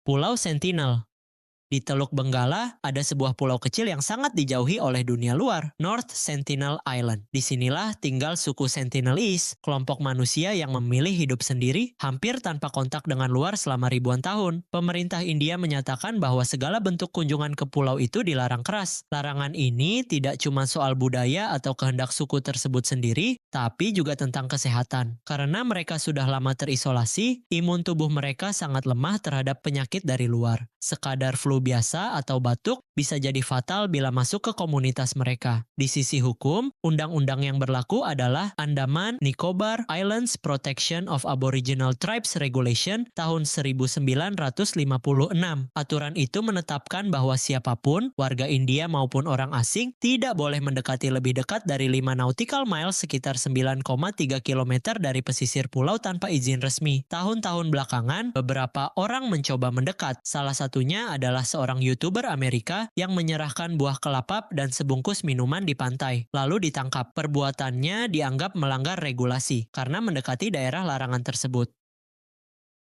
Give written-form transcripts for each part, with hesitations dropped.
Pulau Sentinel. Di Teluk Benggala, ada sebuah pulau kecil yang sangat dijauhi oleh dunia luar, North Sentinel Island. Disinilah tinggal suku Sentinelese, kelompok manusia yang memilih hidup sendiri, hampir tanpa kontak dengan luar selama ribuan tahun. Pemerintah India menyatakan bahwa segala bentuk kunjungan ke pulau itu dilarang keras. Larangan ini tidak cuma soal budaya atau kehendak suku tersebut sendiri, tapi juga tentang kesehatan. Karena mereka sudah lama terisolasi, imun tubuh mereka sangat lemah terhadap penyakit dari luar. Sekadar flu biasa atau batuk bisa jadi fatal bila masuk ke komunitas mereka. Di sisi hukum, undang-undang yang berlaku adalah Andaman Nicobar Islands Protection of Aboriginal Tribes Regulation tahun 1956. Aturan itu menetapkan bahwa siapapun, warga India maupun orang asing, tidak boleh mendekati lebih dekat dari 5 nautical miles sekitar 9,3 km dari pesisir pulau tanpa izin resmi. Tahun-tahun belakangan, beberapa orang mencoba mendekat. Salah satunya adalah seorang YouTuber Amerika yang menyerahkan buah kelapa dan sebungkus minuman di pantai, lalu ditangkap. Perbuatannya dianggap melanggar regulasi karena mendekati daerah larangan tersebut.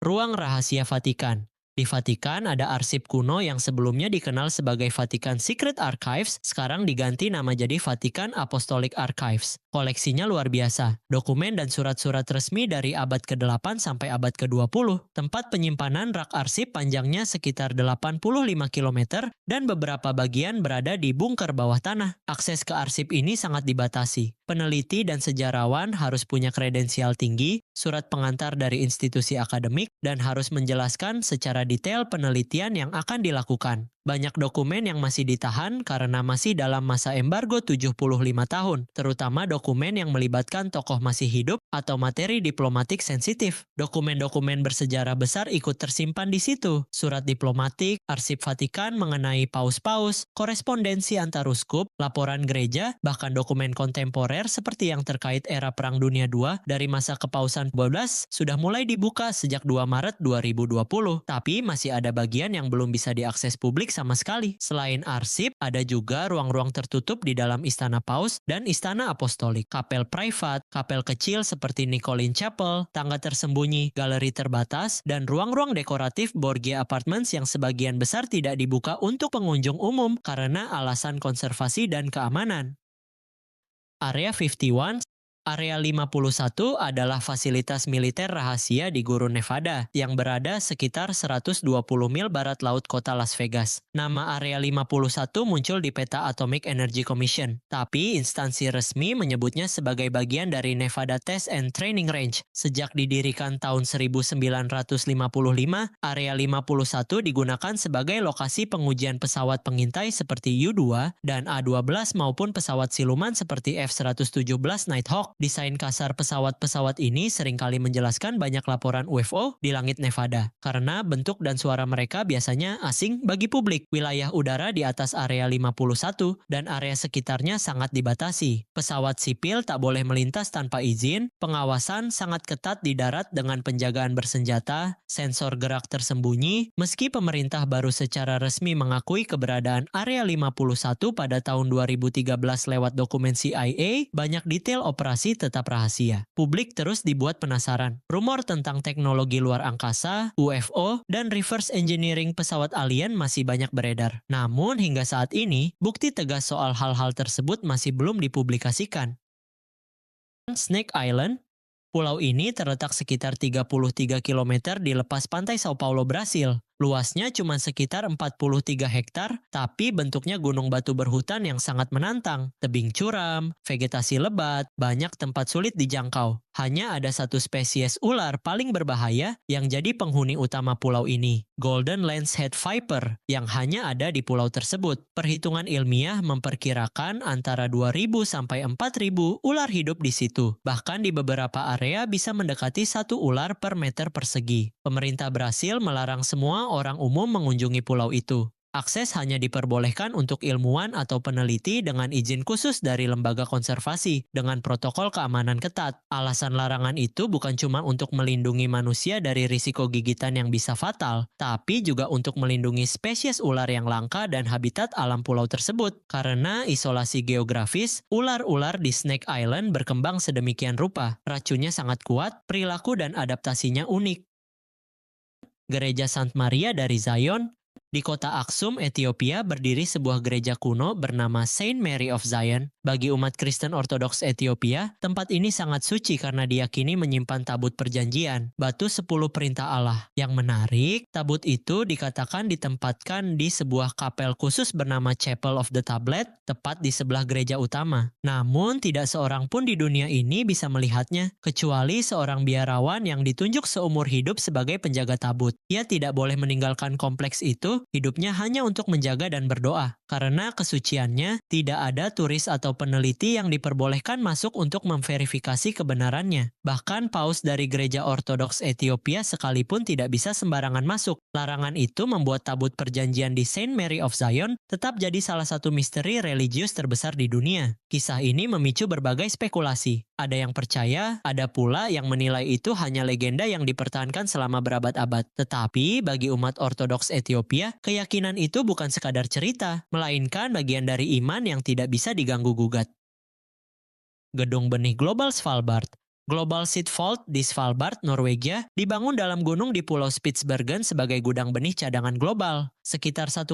Ruang Rahasia Vatikan. Di Vatikan ada arsip kuno yang sebelumnya dikenal sebagai Vatican Secret Archives, sekarang diganti nama jadi Vatican Apostolic Archives. Koleksinya luar biasa, dokumen dan surat-surat resmi dari abad ke-8 sampai abad ke-20. Tempat penyimpanan rak arsip panjangnya sekitar 85 km dan beberapa bagian berada di bunker bawah tanah. Akses ke arsip ini sangat dibatasi. Peneliti dan sejarawan harus punya kredensial tinggi, surat pengantar dari institusi akademik, dan harus menjelaskan secara detail penelitian yang akan dilakukan. Banyak dokumen yang masih ditahan karena masih dalam masa embargo 75 tahun, terutama dokumen yang melibatkan tokoh masih hidup atau materi diplomatik sensitif. Dokumen-dokumen bersejarah besar ikut tersimpan di situ. Surat diplomatik, arsip Vatikan mengenai paus-paus, korespondensi antar uskup, laporan gereja, bahkan dokumen kontemporer seperti yang terkait era Perang Dunia II dari masa kepausan 12 sudah mulai dibuka sejak 2 Maret 2020. Tapi masih ada bagian yang belum bisa diakses publik sama sekali. Selain arsip, ada juga ruang-ruang tertutup di dalam Istana Paus dan Istana Apostolik. Kapel privat, kapel kecil seperti Nicolin Chapel, tangga tersembunyi, galeri terbatas, dan ruang-ruang dekoratif Borgia Apartments yang sebagian besar tidak dibuka untuk pengunjung umum karena alasan konservasi dan keamanan. Area 51. Area 51 adalah fasilitas militer rahasia di Gurun Nevada yang berada sekitar 120 mil barat laut kota Las Vegas. Nama Area 51 muncul di peta Atomic Energy Commission, tapi instansi resmi menyebutnya sebagai bagian dari Nevada Test and Training Range. Sejak didirikan tahun 1955, Area 51 digunakan sebagai lokasi pengujian pesawat pengintai seperti U-2 dan A-12 maupun pesawat siluman seperti F-117 Nighthawk. Desain kasar pesawat-pesawat ini seringkali menjelaskan banyak laporan UFO di langit Nevada, karena bentuk dan suara mereka biasanya asing bagi publik. Wilayah udara di atas Area 51 dan area sekitarnya sangat dibatasi. Pesawat sipil tak boleh melintas tanpa izin, pengawasan sangat ketat di darat dengan penjagaan bersenjata, sensor gerak tersembunyi. Meski pemerintah baru secara resmi mengakui keberadaan Area 51 pada tahun 2013 lewat dokumen CIA, banyak detail operasi tetap rahasia. Publik terus dibuat penasaran. Rumor tentang teknologi luar angkasa, UFO, dan reverse engineering pesawat alien masih banyak beredar. Namun hingga saat ini, bukti tegas soal hal-hal tersebut masih belum dipublikasikan. Snake Island. Pulau ini terletak sekitar 33 km di lepas pantai Sao Paulo, Brasil. Luasnya cuma sekitar 43 hektar, tapi bentuknya gunung batu berhutan yang sangat menantang. Tebing curam, vegetasi lebat, banyak tempat sulit dijangkau. Hanya ada satu spesies ular paling berbahaya yang jadi penghuni utama pulau ini, Golden Lancehead Viper, yang hanya ada di pulau tersebut. Perhitungan ilmiah memperkirakan antara 2.000 sampai 4.000 ular hidup di situ. Bahkan di beberapa area bisa mendekati 1 ular per meter persegi. Pemerintah Brasil melarang semua orang umum mengunjungi pulau itu. Akses hanya diperbolehkan untuk ilmuwan atau peneliti dengan izin khusus dari lembaga konservasi dengan protokol keamanan ketat. Alasan larangan itu bukan cuma untuk melindungi manusia dari risiko gigitan yang bisa fatal, tapi juga untuk melindungi spesies ular yang langka dan habitat alam pulau tersebut. Karena isolasi geografis, ular-ular di Snake Island berkembang sedemikian rupa. Racunnya sangat kuat, perilaku dan adaptasinya unik. Gereja Sant Maria dari Zion. Di kota Aksum, Ethiopia, berdiri sebuah gereja kuno bernama Saint Mary of Zion. Bagi umat Kristen Ortodoks Ethiopia, tempat ini sangat suci karena diyakini menyimpan tabut perjanjian, batu 10 perintah Allah. Yang menarik, tabut itu dikatakan ditempatkan di sebuah kapel khusus bernama Chapel of the Tablet, tepat di sebelah gereja utama. Namun, tidak seorang pun di dunia ini bisa melihatnya, kecuali seorang biarawan yang ditunjuk seumur hidup sebagai penjaga tabut. Ia tidak boleh meninggalkan kompleks itu, hidupnya hanya untuk menjaga dan berdoa. Karena kesuciannya, tidak ada turis atau peneliti yang diperbolehkan masuk untuk memverifikasi kebenarannya. Bahkan paus dari gereja Ortodoks Ethiopia sekalipun tidak bisa sembarangan masuk. Larangan itu membuat tabut perjanjian di Saint Mary of Zion tetap jadi salah satu misteri religius terbesar di dunia. Kisah ini memicu berbagai spekulasi. Ada yang percaya, ada pula yang menilai itu hanya legenda yang dipertahankan selama berabad-abad. Tetapi bagi umat Ortodoks Ethiopia, keyakinan itu bukan sekadar cerita, melainkan bagian dari iman yang tidak bisa diganggu-gugat. Gedung benih Global Svalbard. Global Seed Vault di Svalbard, Norwegia, dibangun dalam gunung di Pulau Spitsbergen sebagai gudang benih cadangan global. Sekitar 1,3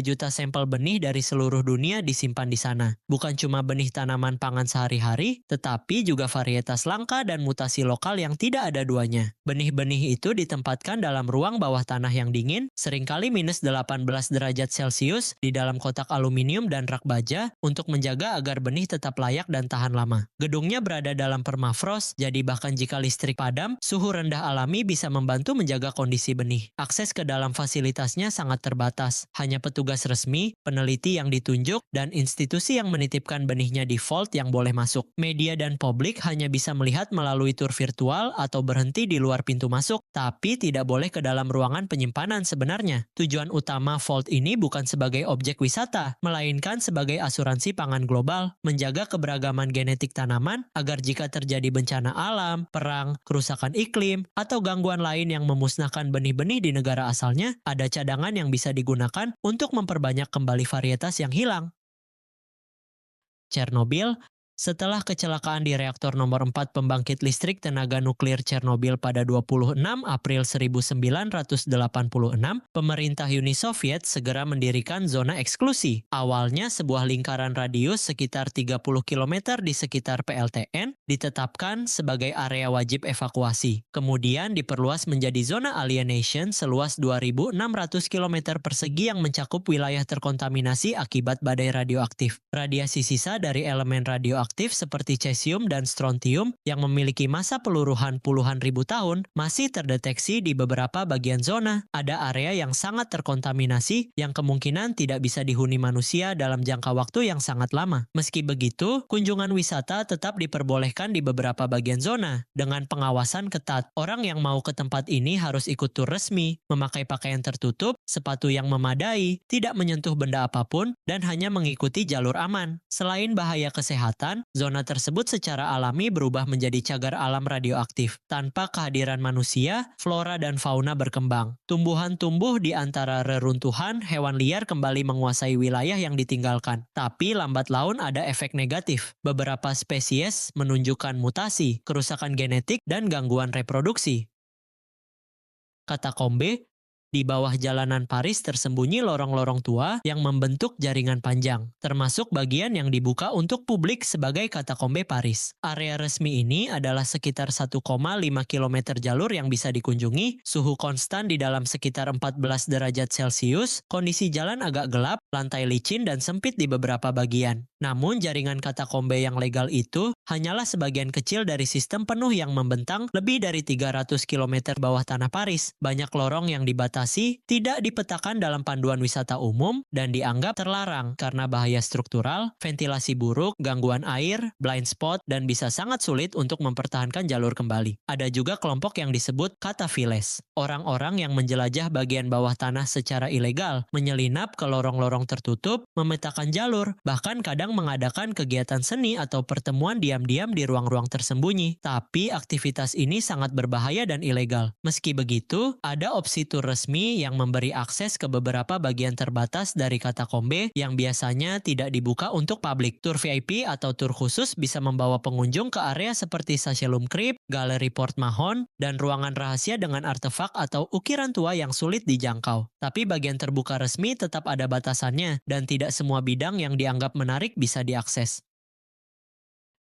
juta sampel benih dari seluruh dunia disimpan di sana. Bukan cuma benih tanaman pangan sehari-hari, tetapi juga varietas langka dan mutasi lokal yang tidak ada duanya. Benih-benih itu ditempatkan dalam ruang bawah tanah yang dingin, seringkali minus 18 derajat Celcius, di dalam kotak aluminium dan rak baja untuk menjaga agar benih tetap layak dan tahan lama. Gedungnya berada dalam permafrost, jadi bahkan jika listrik padam, suhu rendah alami bisa membantu menjaga kondisi benih. Akses ke dalam fasilitasnya sangat terbatas. Hanya petugas resmi, peneliti yang ditunjuk, dan institusi yang menitipkan benihnya di vault yang boleh masuk. Media dan publik hanya bisa melihat melalui tur virtual atau berhenti di luar pintu masuk, tapi tidak boleh ke dalam ruangan penyimpanan sebenarnya. Tujuan utama vault ini bukan sebagai objek wisata, melainkan sebagai asuransi pangan global, menjaga keberagaman genetik tanaman agar jika terjadi bencana alam, perang, kerusakan iklim, atau gangguan lain yang memusnahkan benih-benih di negara asalnya, ada cadangan yang bisa digunakan untuk memperbanyak kembali varietas yang hilang. Chernobyl. Setelah kecelakaan di reaktor nomor 4 pembangkit listrik tenaga nuklir Chernobyl pada 26 April 1986, pemerintah Uni Soviet segera mendirikan zona eksklusi. Awalnya sebuah lingkaran radius sekitar 30 km di sekitar PLTN ditetapkan sebagai area wajib evakuasi. Kemudian diperluas menjadi zona alienation seluas 2.600 km persegi yang mencakup wilayah terkontaminasi akibat badai radioaktif. Radiasi sisa dari elemen radioaktif seperti cesium dan strontium yang memiliki masa peluruhan puluhan ribu tahun masih terdeteksi di beberapa bagian zona. Ada area yang sangat terkontaminasi yang kemungkinan tidak bisa dihuni manusia dalam jangka waktu yang sangat lama. Meski begitu, kunjungan wisata tetap diperbolehkan di beberapa bagian zona dengan pengawasan ketat. Orang yang mau ke tempat ini harus ikut tur resmi, memakai pakaian tertutup, sepatu yang memadai, tidak menyentuh benda apapun, dan hanya mengikuti jalur aman. Selain bahaya kesehatan, zona tersebut secara alami berubah menjadi cagar alam radioaktif. Tanpa kehadiran manusia, flora dan fauna berkembang. Tumbuhan tumbuh di antara reruntuhan, hewan liar kembali menguasai wilayah yang ditinggalkan. Tapi lambat laun ada efek negatif. Beberapa spesies menunjukkan mutasi, kerusakan genetik, dan gangguan reproduksi. Katakombe. Di bawah jalanan Paris tersembunyi lorong-lorong tua yang membentuk jaringan panjang, termasuk bagian yang dibuka untuk publik sebagai katakombe Paris. Area resmi ini adalah sekitar 1,5 km jalur yang bisa dikunjungi, suhu konstan di dalam sekitar 14 derajat Celcius, kondisi jalan agak gelap, lantai licin dan sempit di beberapa bagian. Namun jaringan katakombe yang legal itu hanyalah sebagian kecil dari sistem penuh yang membentang lebih dari 300 km bawah tanah Paris. Banyak lorong yang dibatasi tidak dipetakan dalam panduan wisata umum dan dianggap terlarang karena bahaya struktural, ventilasi buruk, gangguan air, blind spot, dan bisa sangat sulit untuk mempertahankan jalur kembali. Ada juga kelompok yang disebut katafiles, orang-orang yang menjelajah bagian bawah tanah secara ilegal, menyelinap ke lorong-lorong ruang tertutup, memetakan jalur, bahkan kadang mengadakan kegiatan seni atau pertemuan diam-diam di ruang-ruang tersembunyi. Tapi aktivitas ini sangat berbahaya dan ilegal. Meski begitu, ada opsi tur resmi yang memberi akses ke beberapa bagian terbatas dari katakombe yang biasanya tidak dibuka untuk publik. Tur VIP atau tur khusus bisa membawa pengunjung ke area seperti Sachelum Crypt, Galeri Port Mahon, dan ruangan rahasia dengan artefak atau ukiran tua yang sulit dijangkau. Tapi bagian terbuka resmi tetap ada batasannya, dan tidak semua bidang yang dianggap menarik bisa diakses.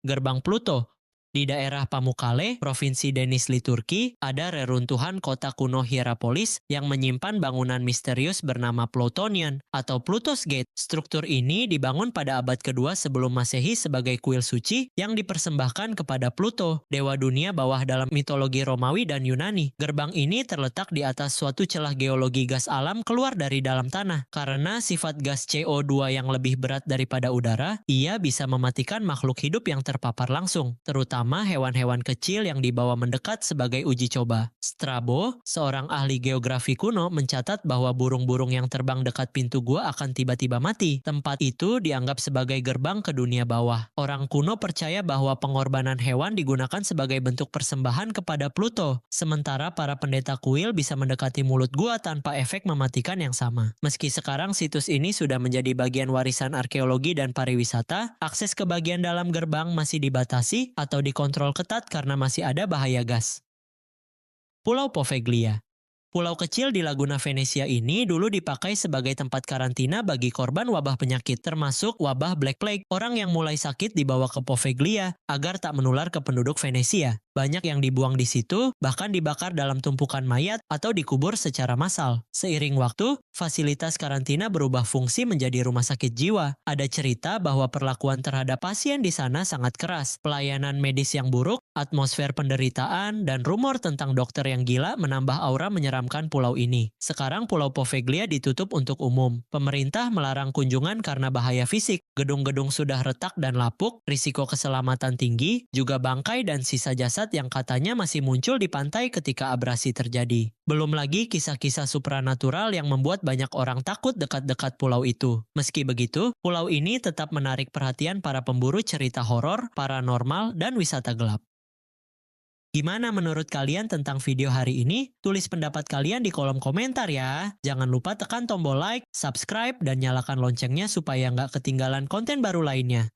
Gerbang Pluto. Di daerah Pamukkale, Provinsi Denizli, Turki, ada reruntuhan kota kuno Hierapolis yang menyimpan bangunan misterius bernama Plutonian atau Pluto's Gate. Struktur ini dibangun pada abad kedua sebelum Masehi sebagai kuil suci yang dipersembahkan kepada Pluto, dewa dunia bawah dalam mitologi Romawi dan Yunani. Gerbang ini terletak di atas suatu celah geologi gas alam keluar dari dalam tanah. Karena sifat gas CO2 yang lebih berat daripada udara, ia bisa mematikan makhluk hidup yang terpapar langsung, terutama hewan-hewan kecil yang dibawa mendekat sebagai uji coba. Strabo, seorang ahli geografi kuno, mencatat bahwa burung-burung yang terbang dekat pintu gua akan tiba-tiba mati. Tempat itu dianggap sebagai gerbang ke dunia bawah. Orang kuno percaya bahwa pengorbanan hewan digunakan sebagai bentuk persembahan kepada Pluto, sementara para pendeta kuil bisa mendekati mulut gua tanpa efek mematikan yang sama. Meski sekarang situs ini sudah menjadi bagian warisan arkeologi dan pariwisata, akses ke bagian dalam gerbang masih dibatasi atau dikontrol ketat karena masih ada bahaya gas. Pulau Poveglia. Pulau kecil di Laguna Venesia ini dulu dipakai sebagai tempat karantina bagi korban wabah penyakit, termasuk wabah Black Plague. Orang yang mulai sakit dibawa ke Poveglia agar tak menular ke penduduk Venesia. Banyak yang dibuang di situ, bahkan dibakar dalam tumpukan mayat atau dikubur secara massal. Seiring waktu, fasilitas karantina berubah fungsi menjadi rumah sakit jiwa. Ada cerita bahwa perlakuan terhadap pasien di sana sangat keras. Pelayanan medis yang buruk, atmosfer penderitaan, dan rumor tentang dokter yang gila menambah aura menyeramkan pulau ini. Sekarang Pulau Poveglia ditutup untuk umum. Pemerintah melarang kunjungan karena bahaya fisik. Gedung-gedung sudah retak dan lapuk, risiko keselamatan tinggi, juga bangkai dan sisa jasad yang katanya masih muncul di pantai ketika abrasi terjadi. Belum lagi kisah-kisah supranatural yang membuat banyak orang takut dekat-dekat pulau itu. Meski begitu, pulau ini tetap menarik perhatian para pemburu cerita horor, paranormal, dan wisata gelap. Gimana menurut kalian tentang video hari ini? Tulis pendapat kalian di kolom komentar ya. Jangan lupa tekan tombol like, subscribe, dan nyalakan loncengnya supaya nggak ketinggalan konten baru lainnya.